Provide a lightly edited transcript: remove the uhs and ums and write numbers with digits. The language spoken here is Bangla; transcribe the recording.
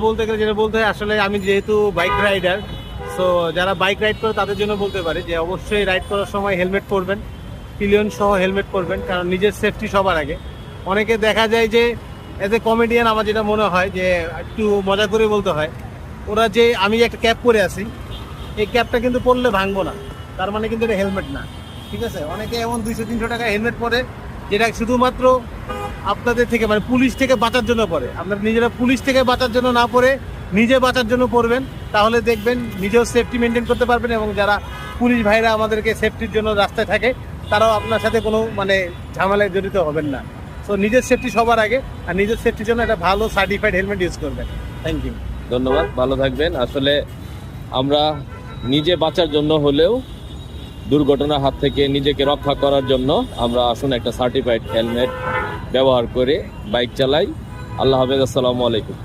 বলতে গেলে যেটা বলতে হয়, আসলে আমি যেহেতু বাইক রাইডার, সো যারা বাইক রাইড করে তাদের জন্য বলতে পারি যে অবশ্যই রাইড করার সময় হেলমেট পরবেন, পিলিয়ন সহ হেলমেট পরবেন, কারণ নিজের সেফটি সবার আগে। অনেকে দেখা যায় যে এজ এ কমেডিয়ান আমার যেটা মনে হয় যে একটু মজা করে বলতে হয়, ওরা যে আমি যে একটা ক্যাপ পরে আছি, এই ক্যাপটা কিন্তু পরলে ভাঙবো না, তার মানে কিন্তু এটা হেলমেট না। ঠিক আছে, অনেকে এমন 200-300 টাকা হেলমেট পরে যেটা শুধুমাত্র আপনাদের থেকে মানে পুলিশ থেকে বাঁচার জন্য পরে। আপনারা নিজেরা পুলিশ থেকে বাঁচার জন্য না পরে নিজে বাঁচার জন্য পড়বেন, তাহলে দেখবেন নিজেও সেফটি মেনটেন করতে পারবেন, এবং যারা পুলিশ ভাইরা আমাদেরকে সেফটির জন্য রাস্তায় থাকে তারাও আপনার সাথে কোনো মানে ঝামেলায় জড়িত হবেন না। সো নিজের সেফটি সবার আগে, আর নিজের সেফটির জন্য একটা ভালো সার্টিফাইড হেলমেট ইউজ করবেন। থ্যাংক ইউ, ধন্যবাদ, ভালো থাকবেন। আসলে আমরা নিজে বাঁচার জন্য হলেও দুর্ঘটনার হাত থেকে নিজেকে রক্ষা করার জন্য আমরা আসুন একটা সার্টিফাইড হেলমেট ব্যবহার করে বাইক চালাই। আল্লাহ হাফেজ, আসসালামু আলাইকুম।